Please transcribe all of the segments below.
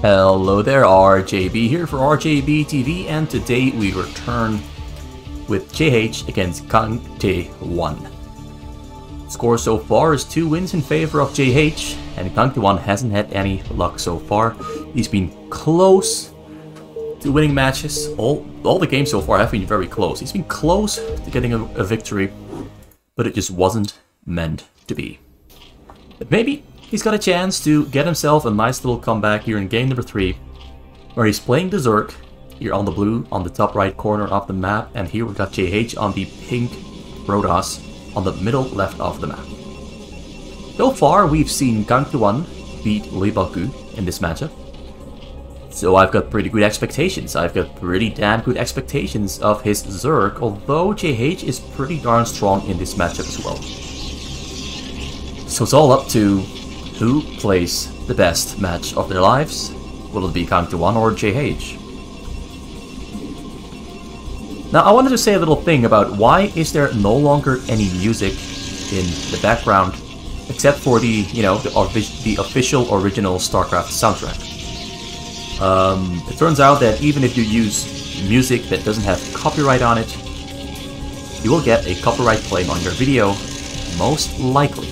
Hello there, RJB here for RJB TV, and today we return with JH against Kang 1. Score so far is 2 wins in favor of JH, and Kang 1 hasn't had any luck so far. He's been close to winning matches. All the games so far have been very close. He's been close to getting a victory, but it just wasn't meant to be. But maybe he's got a chance to get himself a nice little comeback here in game number 3, where he's playing the Zerg here on the blue, on the top right corner of the map, and here we've got JH on the pink Protoss on the middle left of the map. So far, we've seen Kang 1 beat Libaku in this matchup, so I've got pretty good expectations. I've got pretty damn good expectations of his Zerg, although JH is pretty darn strong in this matchup as well. So it's all up to who plays the best match of their lives. Will it be Kang 1 or JH? Now, I wanted to say a little thing about why is there no longer any music in the background, except for the, the official original Starcraft soundtrack. It turns out that even if you use music that doesn't have copyright on it, you will get a copyright claim on your video, most likely.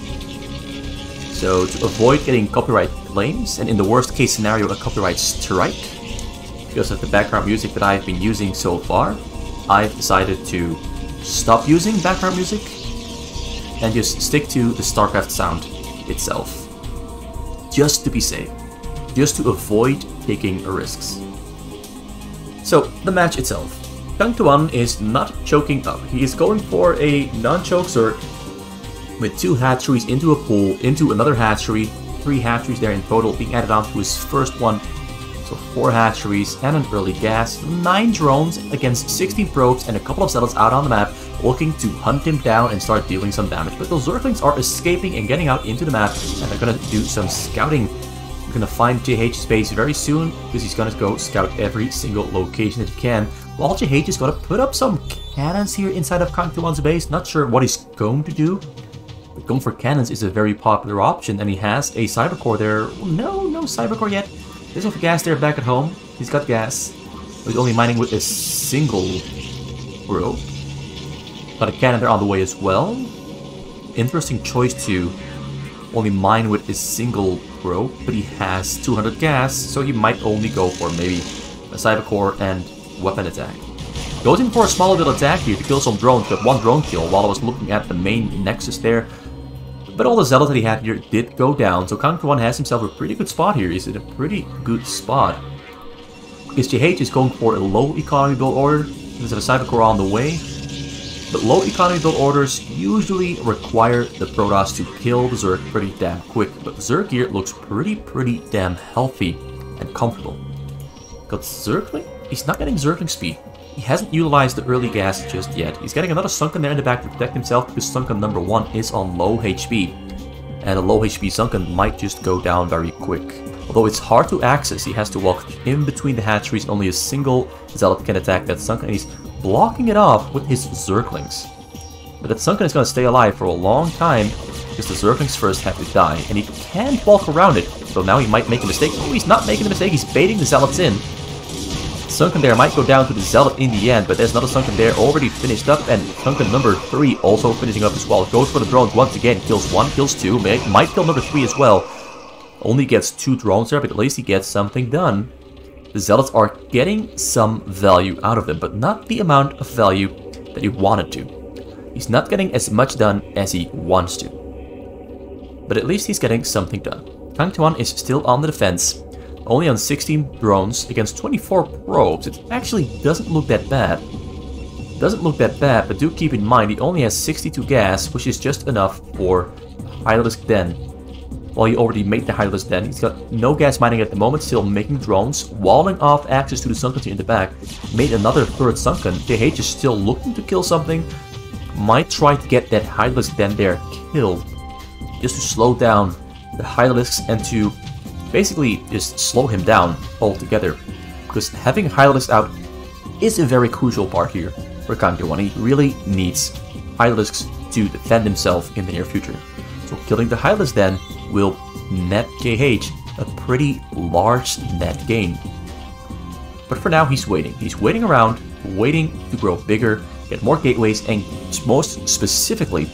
So to avoid getting copyright claims, and in the worst case scenario a copyright strike, because of the background music that I've been using so far, I've decided to stop using background music and just stick to the Starcraft sound itself. Just to be safe. Just to avoid taking risks. So, the match itself. Kang 1 is not choking up. He is going for a non-choke Zerg with 2 hatcheries into a pool, into another hatchery, 3 hatcheries there in total being added on to his first one. So 4 hatcheries and an early gas, 9 drones against 16 probes and a couple of zealots out on the map looking to hunt him down and start dealing some damage. But those Zerglings are escaping and getting out into the map, and they're gonna do some scouting. We're gonna find JH's base very soon, because he's gonna go scout every single location that he can. While JH is gonna put up some cannons here inside of Kang 1's base. Not sure what he's going to do. But going for cannons is a very popular option, and he has a cyber core there. No cyber core yet. There's no gas there back at home. He's got gas. He's only mining with a single rope. Got a cannon there on the way as well. Interesting choice to only mine with a single rope, but he has 200 gas, so he might only go for maybe a cyber core and weapon attack. Goes in for a small little attack here to kill some drones, but 1 drone kill while I was looking at the main nexus there. But all the zealots that he had here did go down, so Kang 1 has himself a pretty good spot here. He's in a pretty good spot. Because JH is going for a low economy build order. There's a cyber core on the way. But low economy build orders usually require the Protoss to kill the Zerg pretty damn quick. But the Zerg here looks pretty damn healthy and comfortable. Got Zergling? He's not getting Zergling speed. He hasn't utilized the early gas just yet. He's getting another Sunken there in the back to protect himself, because Sunken number 1 is on low HP. And a low HP Sunken might just go down very quick. Although it's hard to access, he has to walk in between the hatcheries. Only a single Zealot can attack that Sunken, and he's blocking it off with his Zerglings. But that Sunken is going to stay alive for a long time, because the Zerglings first have to die. And he can't walk around it, so now he might make a mistake. Oh, he's not making a mistake, he's baiting the Zealots in. Sunken there might go down to the Zealot in the end, but there's another Sunken there already finished up, and Sunken number 3 also finishing up as well. Goes for the drones once again, kills 1, kills 2, might kill number 3 as well. Only gets 2 drones there, but at least he gets something done. The Zealots are getting some value out of them, but not the amount of value that he wanted to. He's not getting as much done as he wants to. But at least he's getting something done. Kang 1 is still on the defense. Only on 16 drones against 24 probes. It actually doesn't look that bad. Doesn't look that bad, but do keep in mind he only has 62 gas, which is just enough for Hydralisk Den. While he already made the Hydralisk Den, he's got no gas mining at the moment, still making drones, walling off access to the Sunkens here in the back. Made another 3rd Sunken. JH is still looking to kill something. Might try to get that Hydralisk Den there killed, just to slow down the Hydralisks and to basically just slow him down altogether, because having Hydralisk out is a very crucial part here for Kang 1. He really needs Hydralisks to defend himself in the near future. So killing the Hydralisk then will net JH a pretty large net gain. But for now, he's waiting. He's waiting around, waiting to grow bigger, get more gateways, and most specifically,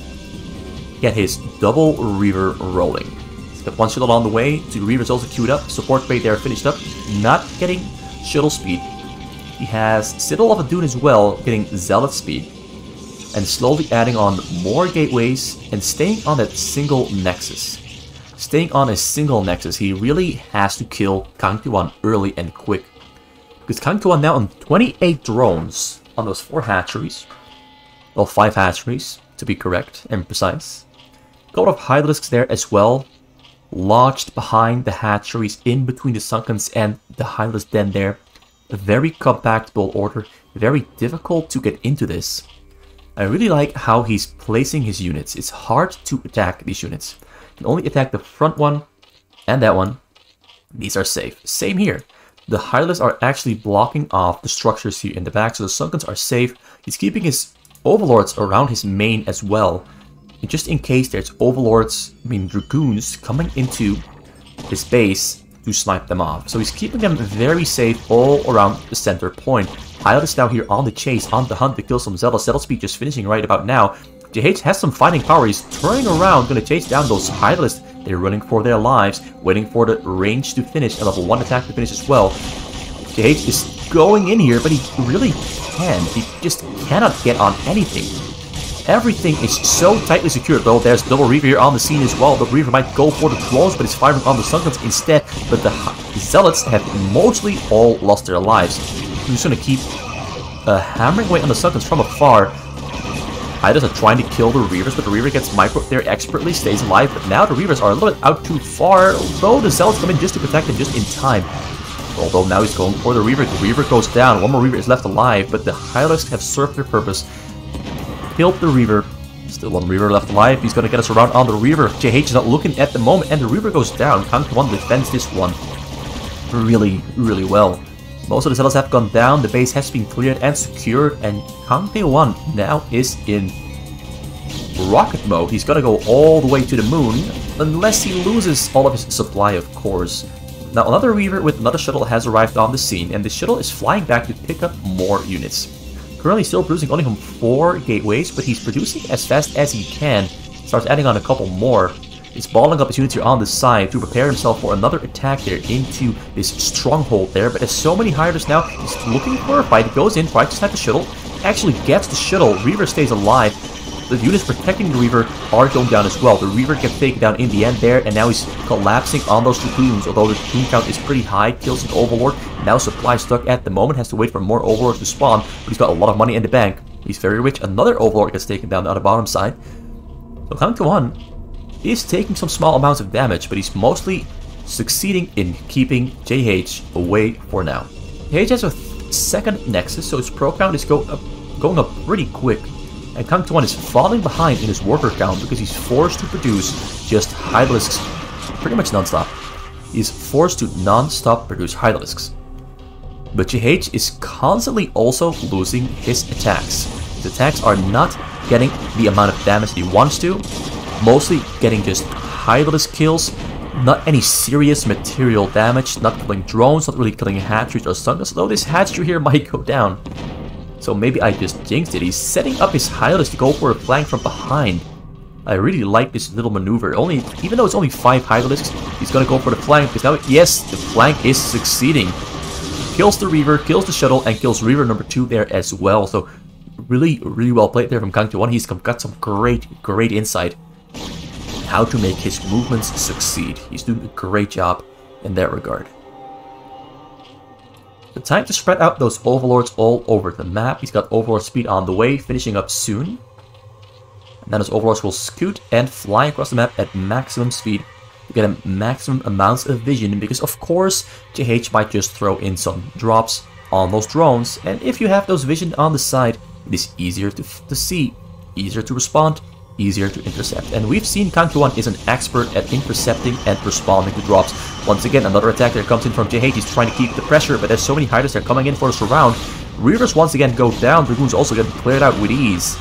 get his double Reaver rolling. He's got one shuttle on the way, two Reavers also queued up, support bay there finished up, not getting shuttle speed. He has Citadel of a Dune as well, getting Zealot speed, and slowly adding on more gateways and staying on that single nexus. Staying on a single nexus, he really has to kill Kang Tuan early and quick. Because Kang Tuan now on 28 drones on those 4 hatcheries. Well, 5 hatcheries, to be correct and precise. A couple of Hydralisks there as well, lodged behind the hatcheries in between the Sunkens and the Hydralisk den there. A very compact build order, very difficult to get into this. I really like how he's placing his units. It's hard to attack these units. You can only attack the front one and that one. These are safe. Same here. The Hydralisks are actually blocking off the structures here in the back, so the Sunkens are safe. He's keeping his Overlords around his main as well. And just in case there's Overlords, Dragoons, coming into his base to snipe them off. So he's keeping them very safe all around the center point. Hydralisk now here on the chase, on the hunt to kill some Zealot. Zealot speed just finishing right about now. JH has some fighting power. He's turning around, going to chase down those Hydralisks. They're running for their lives, waiting for the range to finish, and level 1 attack to finish as well. JH is going in here, but he really can. He just cannot get on anything. Everything is so tightly secured, though. There's Double Reaver here on the scene as well. Double Reaver might go for the drones, but he's firing on the Sunkens instead. But the Zealots have mostly all lost their lives. He's just going to keep hammering away on the Sunkens from afar. Hydralisks are trying to kill the Reavers, but the Reaver gets micro there expertly, stays alive. But now the Reavers are a little bit out too far, though the Zealots come in just to protect him just in time. Although now he's going for the Reaver. The Reaver goes down. One more Reaver is left alive, but the Hydralisks have served their purpose. Killed the Reaver. Still one Reaver left alive. He's going to get us around on the Reaver. JH is not looking at the moment, and the Reaver goes down. Kang Tuan defends this one really, really well. Most of the Zealots have gone down. The base has been cleared and secured, and Kang Tuan now is in rocket mode. He's going to go all the way to the moon, unless he loses all of his supply, of course. Now, another Reaver with another shuttle has arrived on the scene, and the shuttle is flying back to pick up more units. Currently still producing only from 4 gateways, but he's producing as fast as he can. Starts adding on a couple more. He's balling up his units here on the side to prepare himself for another attack there into this stronghold there. But there's so many Hydralisks now, he's looking for a fight. He goes in, tries to snipe the shuttle, actually gets the shuttle. Reaver stays alive. The units protecting the Reaver are going down as well. The Reaver gets taken down in the end there, and now he's collapsing on those Dragoons. Although the Dragoon count is pretty high, kills an Overlord. Now supply stuck at the moment, has to wait for more Overlords to spawn, but he's got a lot of money in the bank. He's very rich. Another Overlord gets taken down on the bottom side. So Kang Tuan is taking some small amounts of damage, but he's mostly succeeding in keeping JH away for now. JH has a second Nexus, so his pro count is going up pretty quick. And Kang Tuan is falling behind in his worker count because he's forced to produce just Hydralisks pretty much non-stop. He's forced to non-stop produce Hydralisks. But JH is constantly also losing his attacks. His attacks are not getting the amount of damage he wants to. Mostly getting just Hydralisk kills. Not any serious material damage. Not killing drones, not really killing hatcheries or Sunkens. Although this hatchery here might go down. So maybe I just jinxed it. He's setting up his Hydralisk to go for a flank from behind. I really like this little maneuver. Even though it's only 5 Hydralisks, he's gonna go for the flank. Because now, yes, the flank is succeeding. Kills the Reaver, kills the shuttle, and kills Reaver number 2 there as well. So really, really well played there from Kang Tuan. He's got some great insight on how to make his movements succeed. He's doing a great job in that regard. The time to spread out those Overlords all over the map. He's got Overlord speed on the way, finishing up soon. And then his Overlords will scoot and fly across the map at maximum speed to get him maximum amounts of vision. Because of course, JH might just throw in some drops on those drones. And if you have those vision on the side, it is easier to see, easier to respond, easier to intercept. And we've seen Kang Tuan is an expert at intercepting and responding to drops. Once again, another attack that comes in from JH. He's trying to keep the pressure, but there's so many Hydralisks that are coming in for a surround. Reavers once again go down. Dragoons also get cleared out with ease.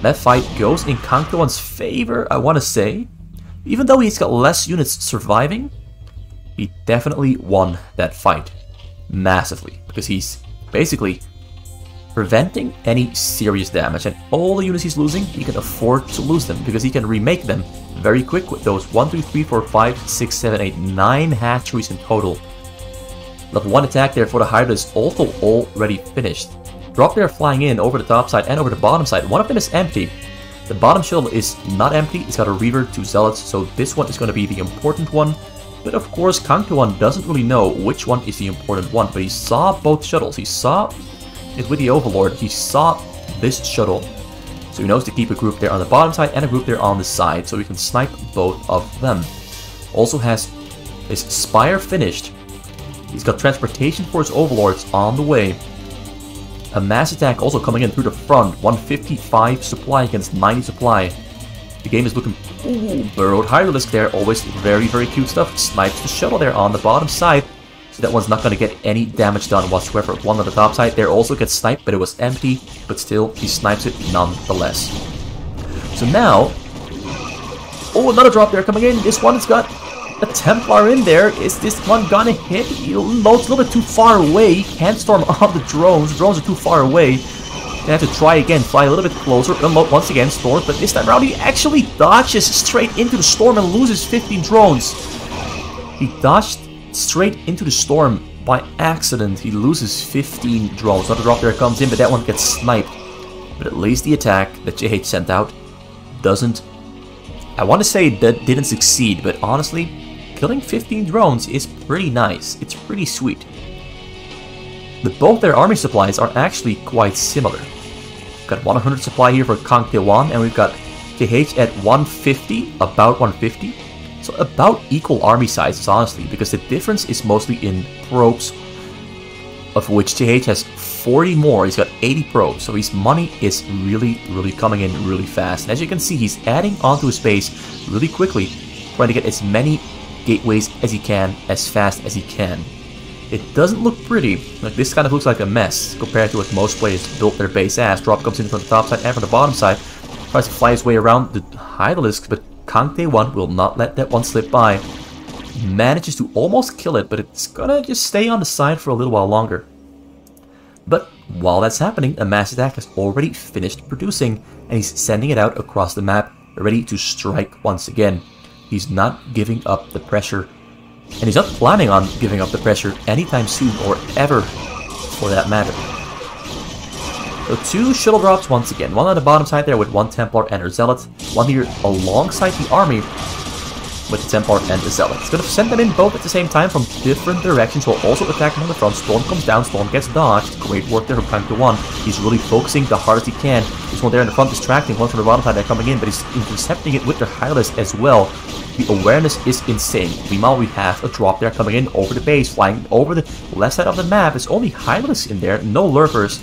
That fight goes in Kang Tuan's favor, I want to say. Even though he's got less units surviving, he definitely won that fight massively, because he's basically preventing any serious damage, and all the units he's losing, he can afford to lose them, because he can remake them very quick with those 1, 2, 3, 4, 5, 6, 7, 8, 9 hatcheries in total. Level 1 attack there for the Hydra is also already finished. Drop there flying in over the top side and over the bottom side. One of them is empty. The bottom shuttle is not empty, it's got a Reaver, 2 Zealots, so this one is going to be the important one. But of course, Kang doesn't really know which one is the important one, but he saw both shuttles. He saw it with the Overlord, he saw this shuttle. So he knows to keep a group there on the bottom side and a group there on the side, so we can snipe both of them. Also has his Spire finished. He's got transportation for his Overlords on the way. A mass attack also coming in through the front. 155 supply against 90 supply. The game is looking... Ooh, burrowed Hydralisk there. Always very, very cute stuff. Snipes the shuttle there on the bottom side. So that one's not going to get any damage done whatsoever. One on the top side there also gets sniped, but it was empty. But still, he snipes it nonetheless. So now... Oh, another drop there coming in. This one's got a Templar in there. Is this one gonna hit? He loads a little bit too far away. He can't storm on the drones. The drones are too far away. Gonna have to try again. Fly a little bit closer. Unload once again. Storm. But this time around, he actually dodges straight into the storm and loses 15 drones. He dodged straight into the storm by accident. He loses 15 drones. Another drop there comes in, but that one gets sniped. But at least the attack that JH sent out doesn't... I want to say that didn't succeed, but honestly, killing 15 drones is pretty nice. It's pretty sweet. But both their army supplies are actually quite similar. We've got 100 supply here for Kang Tae-wan, and we've got JH at 150, about 150. So about equal army sizes, honestly, because the difference is mostly in probes, of which JH has 40 more. He's got 80 probes, so his money is really, really coming in really fast. And as you can see, he's adding onto his base really quickly, trying to get as many gateways as he can, as fast as he can. It doesn't look pretty. Like, this kind of looks like a mess compared to what most players built their base as. Drop comes in from the top side and from the bottom side, tries to fly his way around the Hydralisk, but Kang Tae-wan will not let that one slip by. Manages to almost kill it, but it's gonna just stay on the side for a little while longer. But while that's happening, a mass attack has already finished producing, and he's sending it out across the map, ready to strike once again. He's not giving up the pressure, and he's not planning on giving up the pressure anytime soon, or ever, for that matter. So 2 shuttle drops once again, one on the bottom side there with 1 Templar and her Zealot, one here alongside the army with the Templar and the Zealot. It's going to send them in both at the same time from different directions while also attacking on the front. Storm comes down, Storm gets dodged. Great work there from Kang Tae-wan. He's really focusing the hardest he can. This one there in the front distracting, one from the bottom side they're coming in, but he's intercepting it with their Hydralisk as well. The awareness is insane. Meanwhile, we have a drop there coming in over the base, flying over the left side of the map. There's only Hydralisk in there, no lurkers.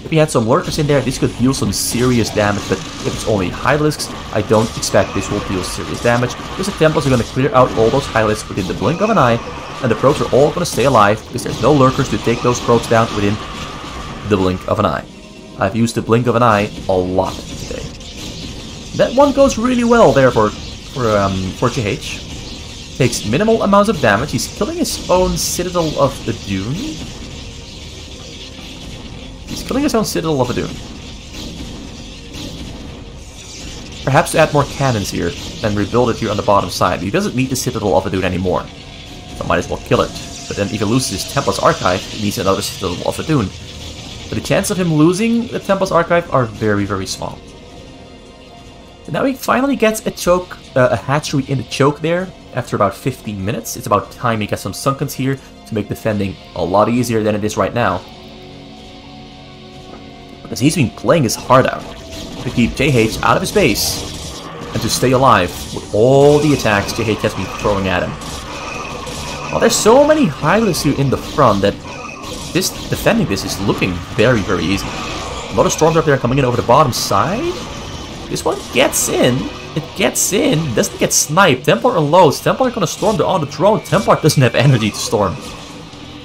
If he had some lurkers in there, this could deal some serious damage, but if it's only Hydralisks, I don't expect this will deal serious damage, because the Templars are going to clear out all those Hydralisks within the blink of an eye, and the probes are all going to stay alive, because there's no lurkers to take those probes down within the blink of an eye. I've used the blink of an eye a lot today. That one goes really well there for JH. Takes minimal amounts of damage. He's killing his own Citadel of the Dune. He's killing his own Citadel of the Dune. Perhaps to add more cannons here, and rebuild it here on the bottom side. He doesn't need the Citadel of the Dune anymore, so might as well kill it. But then if he loses his Templar's Archive, he needs another Citadel of the Dune. But the chance of him losing the Templar's Archive are very, very small. So now he finally gets a choke, a hatchery in the choke there, after about 15 minutes. It's about time he gets some Sunkens here to make defending a lot easier than it is right now. Because he's been playing his heart out to keep JH out of his base and to stay alive with all the attacks JH has been throwing at him. Well, there's so many Hydralisks here in the front that defending this is looking very, very easy. Another Storm Drop there coming in over the bottom side. This one gets in. It gets in. Doesn't get sniped. Templar unloads. Templar gonna storm on the drone. Templar doesn't have energy to storm.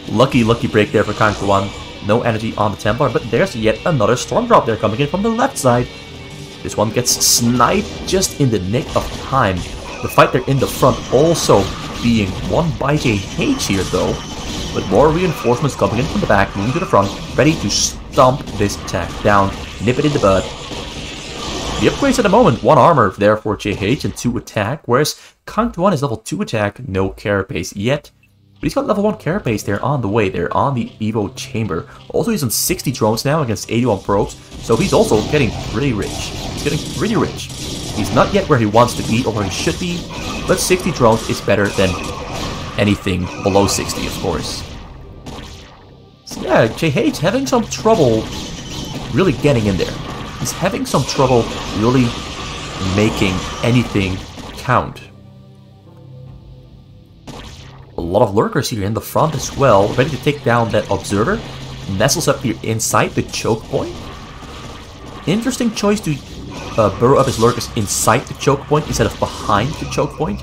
Lucky break there for Kang Tae-wan. No energy on the Templar, but there's yet another Storm Drop there coming in from the left side. This one gets sniped just in the nick of time. The fight there in the front also being won by JH here though, with more reinforcements coming in from the back, moving to the front, ready to stomp this attack down, nip it in the bud. The upgrades at the moment, 1 armor there for JH and 2 attack, whereas Kang is level 2 attack, no carapace yet. But he's got level 1 carapace there on the way, there on the Evo chamber. Also he's on 60 drones now against 81 probes, so he's also getting pretty rich. He's getting pretty rich. He's not yet where he wants to be or where he should be, but 60 drones is better than anything below 60, of course. So yeah, JH having some trouble really getting in there. He's having some trouble really making anything count. A lot of lurkers here in the front as well, ready to take down that observer. Nestles up here inside the choke point. Interesting choice to burrow up his lurkers inside the choke point instead of behind the choke point.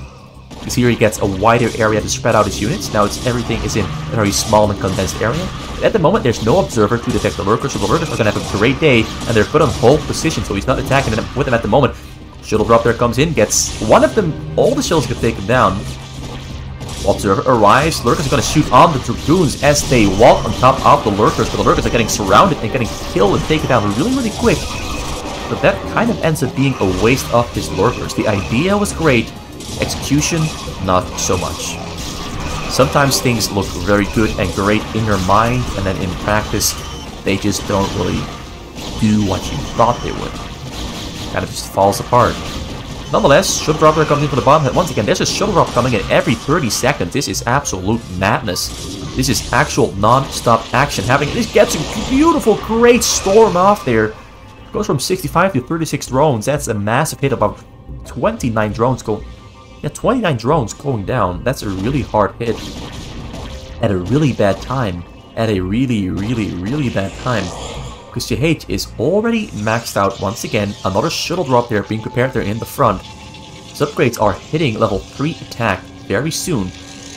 Because here he gets a wider area to spread out his units. Now everything is in a very small and condensed area. But at the moment, there's no observer to detect the lurkers, so the lurkers are going to have a great day, and they're put on hold position, so he's not attacking them with them at the moment. Shuttle drop there comes in, gets one of them, all the shuttles get taken down. Observer arrives, lurkers are going to shoot on the dragoons as they walk on top of the lurkers, but the lurkers are getting surrounded and getting killed and taken down really quick. But that kind of ends up being a waste of his lurkers. The idea was great, execution not so much. Sometimes things look very good and great in your mind, and then in practice they just don't really do what you thought they would. Kind of just falls apart. Nonetheless, shuttle drop there comes in from the bottom. Once again, there's a shuttle drop coming in every 30 seconds. This is absolute madness. This is actual non-stop action happening. This gets a beautiful, great storm off there. Goes from 65 to 36 drones. That's a massive hit. About 29 drones go. Yeah, 29 drones going down. That's a really hard hit. At a really bad time. At a really bad time. Because JH is already maxed out once again. Another shuttle drop there being prepared there in the front. His upgrades are hitting level 3 attack very soon.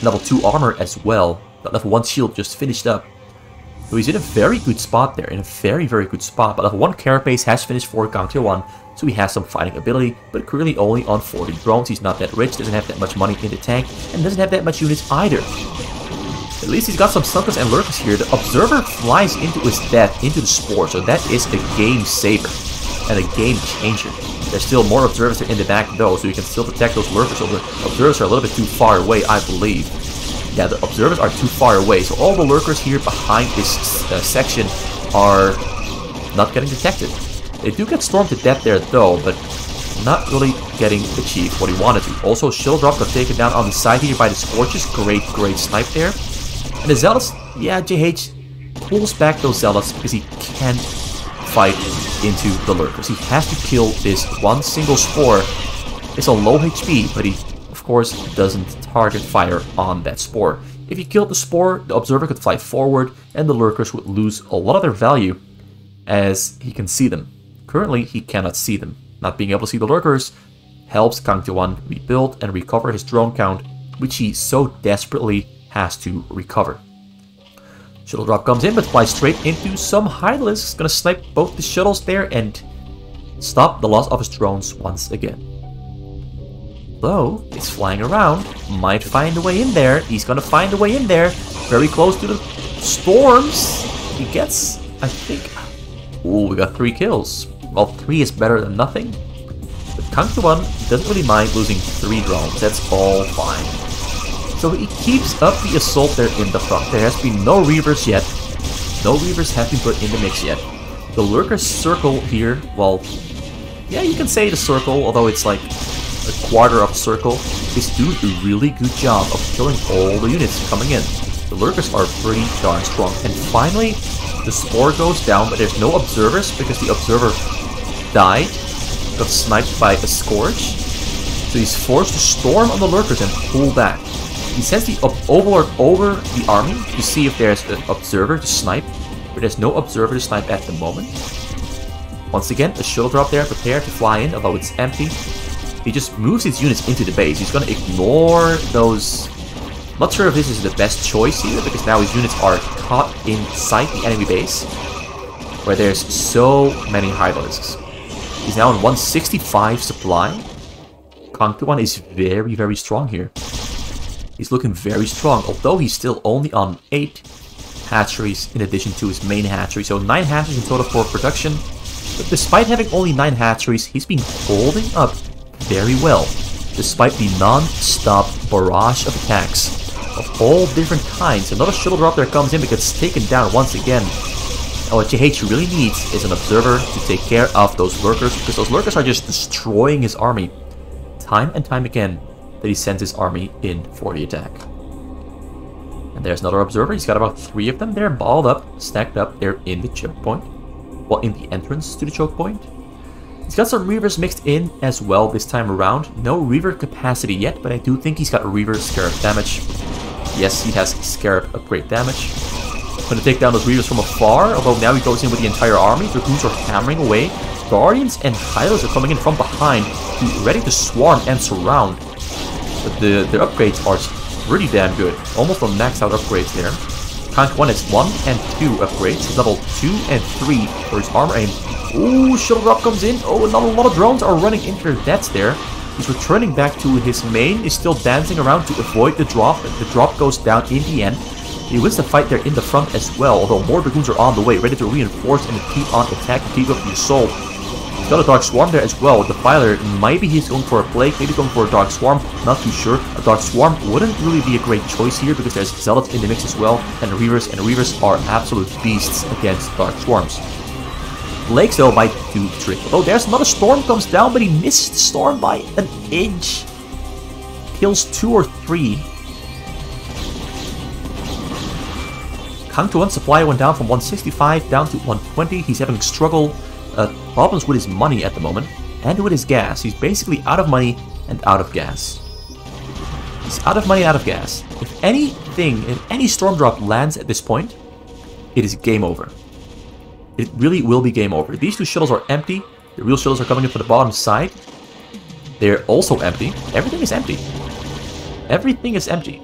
Level 2 armor as well. That level 1 shield just finished up. So he's in a very good spot there. In a very good spot. But level 1 carapace has finished for Kang, so he has some fighting ability. But currently only on 40 drones. He's not that rich. Doesn't have that much money in the tank. And doesn't have that much units either. At least he's got some sunkers and lurkers here. The observer flies into his death, into the spore, so that is a game saver and a game changer. There's still more observers in the back though, so you can still protect those lurkers. So the observers are a little bit too far away, I believe. Yeah, the observers are too far away, so all the lurkers here behind this section are not getting detected. They do get stormed to death there though, but not really getting achieved what he wanted to. Also, shuttle drop got taken down on the side here by the Scorches. Great snipe there. And the Zealots, yeah, JH pulls back those Zealots because he can't fight into the lurkers. He has to kill this one single spore. It's a low HP, but he, of course, doesn't target fire on that spore. If he killed the spore, the observer could fly forward, and the lurkers would lose a lot of their value as he can see them. Currently, he cannot see them. Not being able to see the lurkers helps Kang rebuild and recover his drone count, which he so desperately has to recover. Shuttle drop comes in, but flies straight into some Hydralisks. Gonna snipe both the shuttles there and stop the loss of his drones once again. Though it's flying around, might find a way in there. He's gonna find a way in there. Very close to the storms. He gets, I think. Ooh, we got 3 kills. Well, 3 is better than nothing. But Kang doesn't really mind losing 3 drones. That's all fine. So he keeps up the assault there in the front. There has been no Reavers yet. No Reavers have been put in the mix yet. The lurkers circle here, well, yeah, you can say the circle, although it's like a quarter of a circle, is doing a really good job of killing all the units coming in. The lurkers are pretty darn strong. And finally, the spore goes down, but there's no observers because the observer died, got sniped by a Scourge. So he's forced to storm on the lurkers and pull back. He sends the overlord over the army to see if there's an observer to snipe, but there's no observer to snipe at the moment. Once again, a shuttle drop there, prepared to fly in, although it's empty. He just moves his units into the base. He's going to ignore those. Not sure if this is the best choice here, because now his units are caught inside the enemy base, where there's so many Hydralisks. He's now on 165 supply. Kang is very strong here. He's looking very strong, although he's still only on 8 hatcheries in addition to his main hatchery. So 9 hatcheries in total for production. But despite having only 9 hatcheries, he's been holding up very well, despite the non-stop barrage of attacks of all different kinds. Another shuttle drop there comes in, but gets taken down once again. And what JH really needs is an observer to take care of those lurkers, because those lurkers are just destroying his army time and time again that he sends his army in for the attack. And there's another observer. He's got about 3 of them. They're balled up, stacked up. They're in the choke point. Well, in the entrance to the choke point. He's got some Reavers mixed in as well this time around. No Reaver capacity yet, but I do think he's got Reaver Scarab damage. Yes, he has Scarab upgrade damage. Going to take down those Reavers from afar, although now he goes in with the entire army. Dragoons are hammering away. Guardians and Hylos are coming in from behind, ready to swarm and surround. But their upgrades are pretty damn good. Almost on maxed out upgrades there. Kang 1 has 1 and 2 upgrades. Level 2 and 3 for his armor aim. Ooh, shuttle drop comes in. Oh, and a lot of drones are running into their deaths there. He's returning back to his main. He's still dancing around to avoid the drop. The drop goes down in the end. He wins the fight there in the front as well, although more Dragoons are on the way, ready to reinforce and keep on attacking, keep up the assault. He's got a Dark Swarm there as well. The Filer, maybe he's going for a Plague, maybe he's going for a Dark Swarm, not too sure. A Dark Swarm wouldn't really be a great choice here, because there's Zealots in the mix as well, and Reavers are absolute beasts against Dark Swarms. Plagues though might do the trick. Oh, there's another Storm comes down, but he missed the Storm by an inch. Kills 2 or 3. Kang 1 supply went down from 165 down to 120. He's having problems with his money at the moment, and with his gas. He's basically out of money and out of gas. He's out of money, out of gas. If any storm drop lands at this point, it is game over. It really will be game over. These 2 shuttles are empty. The real shuttles are coming in from the bottom side. They're also empty. Everything is empty. Everything is empty.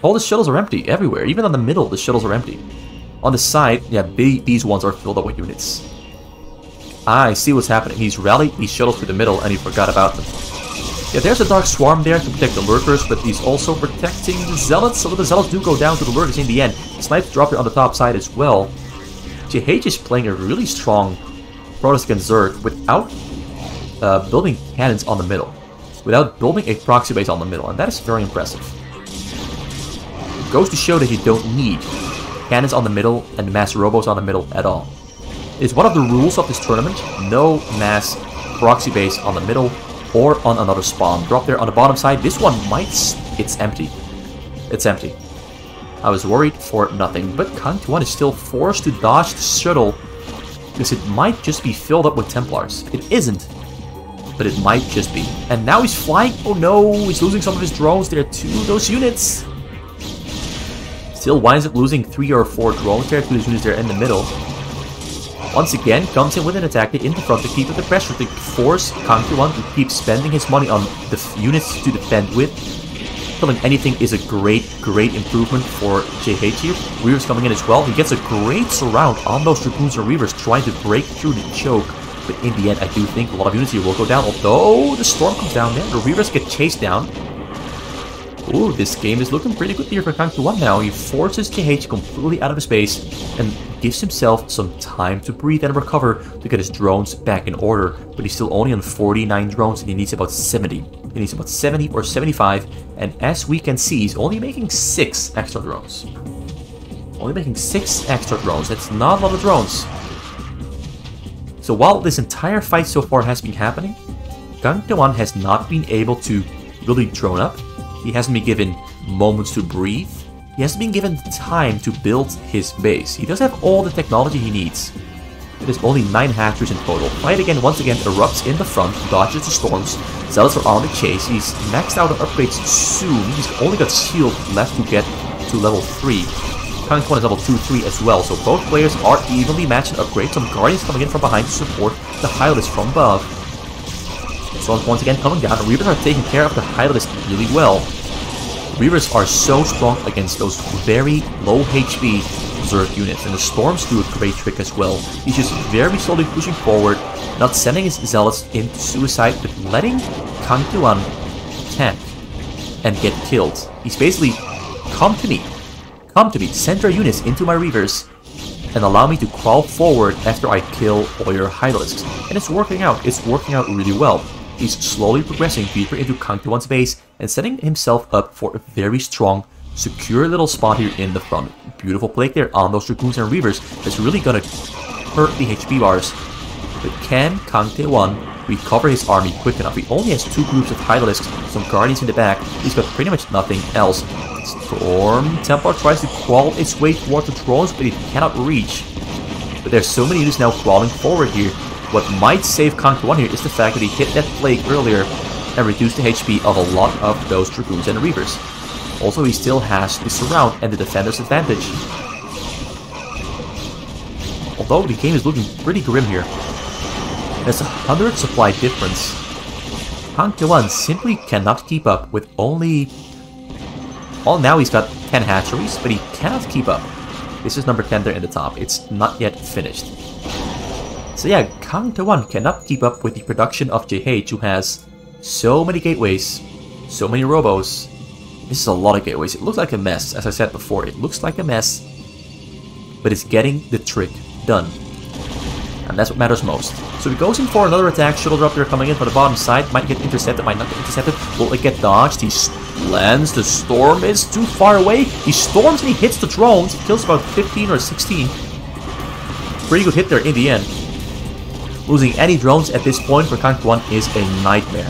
All the shuttles are empty everywhere. Even on the middle, the shuttles are empty. On the side, yeah, these ones are filled up with units. I see what's happening. He's rallied these shuttles to the middle, and he forgot about them. Yeah, there's a Dark Swarm there to protect the Lurkers, but he's also protecting the Zealots. So the Zealots do go down to the Lurkers in the end. Snipes drop there on the top side as well. JH is playing a really strong Protoss against Zerg without building cannons on the middle. Without building a proxy base on the middle, and that is very impressive. Goes to show that you don't need cannons on the middle and mass robos on the middle at all. It's one of the rules of this tournament: no mass proxy base on the middle or on another spawn. Drop there on the bottom side. This one might... It's empty. It's empty. I was worried for nothing, but Kang 1 is still forced to dodge the shuttle because it might just be filled up with Templars. It isn't, but it might just be. And now he's flying. Oh no, he's losing some of his drones there to those units. Still winds up losing 3 or 4 drones there to his units there in the middle. Once again, comes in with an attack in the front to keep up the pressure, to force Kang 1 to keep spending his money on the units to defend with. Killing anything is a great improvement for JH here. Reavers coming in as well. He gets a great surround on those Dragoons and Reavers trying to break through the choke. But in the end, I do think a lot of units here will go down, although the Storm comes down there. The Reavers get chased down. Ooh, this game is looking pretty good here for Kang 1 now. He forces JH completely out of his base and gives himself some time to breathe and recover to get his drones back in order. But he's still only on 49 drones and he needs about 70. He needs about 70 or 75, and as we can see, he's only making 6 extra drones. Only making 6 extra drones. That's not a lot of drones. So while this entire fight so far has been happening, Kang 1 has not been able to really drone up. He hasn't been given moments to breathe. He hasn't been given time to build his base. He does have all the technology he needs. It is only 9 hatcheries in total. Fight again once again erupts in the front, dodges the storms. Zealots are on the chase. He's maxed out on upgrades soon. He's only got shield left to get to level 3. Kang 1 is level 2-3 as well, so both players are evenly matched in upgrades. Some Guardians coming in from behind to support the Highlist from above. Storms once again coming down. The Reavers are taking care of the Highlist really well. Reavers are so strong against those very low HP Zerg units, and the Storms do a great trick as well. He's just very slowly pushing forward, not sending his Zealots into suicide, but letting Kang 1 tank and get killed. He's basically, come to me, send your units into my Reavers, and allow me to crawl forward after I kill all your Hydralisks. And it's working out really well. He's slowly progressing deeper into Kang To-1's base and setting himself up for a very strong, secure little spot here in the front. Beautiful play there on those Dragoons and Reavers. That's really gonna hurt the HP bars. But can Kang To-1 recover his army quick enough? He only has 2 groups of Hydralisks, some Guardians in the back. He's got pretty much nothing else. Storm Templar tries to crawl its way towards the drones, but it cannot reach. But there's so many units now crawling forward here. What might save Kang To-1 here is the fact that he hit that Plague earlier and reduced the HP of a lot of those Dragoons and Reavers. Also, he still has the Surround and the Defender's advantage. Although the game is looking pretty grim here. There's a 100 supply difference. Kang To-1 simply cannot keep up with only... Well, now he's got 10 hatcheries, but he cannot keep up. This is number 10 there in the top. It's not yet finished. So yeah, Kang To-1 cannot keep up with the production of JH, who has so many gateways, so many robos. This is a lot of gateways. It looks like a mess, as I said before. It looks like a mess, but it's getting the trick done. And that's what matters most. So he goes in for another attack. Shuttle drop there coming in from the bottom side. Might get intercepted, might not get intercepted. Will it get dodged? He lands. The storm is too far away. He storms and he hits the drones. He kills about 15 or 16. Pretty good hit there in the end. Losing any drones at this point for Kang To-1 is a nightmare.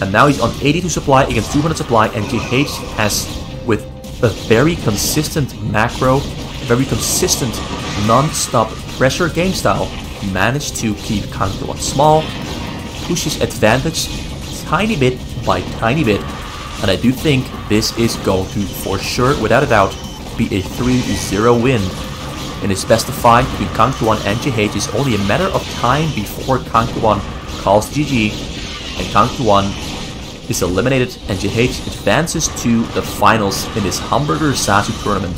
And now he's on 82 supply against 200 supply, and JH has, with a very consistent macro, very consistent non-stop pressure game style, managed to keep Kang To-1 small, push his advantage tiny bit by tiny bit, and I do think this is going to, for sure, without a doubt, be a 3-0 win. In his best of 5 between Kang To-1 and JH, it's only a matter of time before Kang To-1 calls GG, and Kang To-1 is eliminated, and JH advances to the finals in this Hamburger Sasu tournament.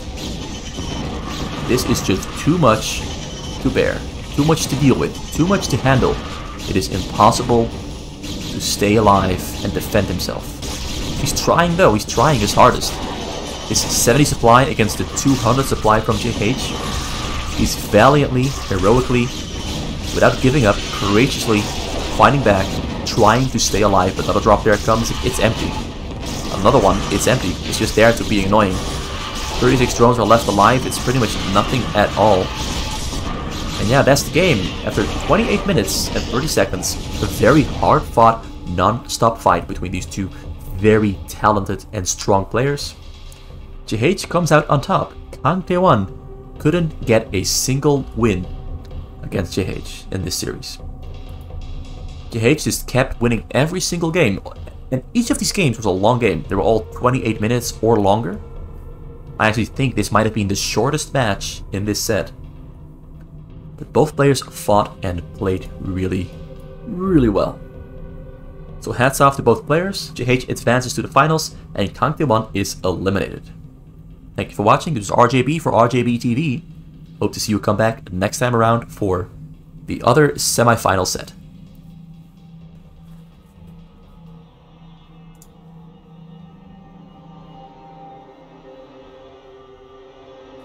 This is just too much to bear, too much to deal with, too much to handle. It is impossible to stay alive and defend himself. He's trying though, he's trying his hardest. His 70 supply against the 200 supply from JH. He's valiantly, heroically, without giving up, courageously fighting back, trying to stay alive. Another drop there comes, it's empty. Another one, it's empty. It's just there to be annoying. 36 drones are left alive, it's pretty much nothing at all. And yeah, that's the game. After 28 minutes and 30 seconds, a very hard-fought, non-stop fight between these two very talented and strong players. JH comes out on top. Kang To-1 couldn't get a single win against JH in this series. JH just kept winning every single game, and each of these games was a long game. They were all 28 minutes or longer. I actually think this might have been the shortest match in this set. But both players fought and played really, really well. So hats off to both players. JH advances to the finals, and Kang To-1 is eliminated. Thank you for watching. This is RJB for RJB TV. Hope to see you come back next time around for the other semi-final set.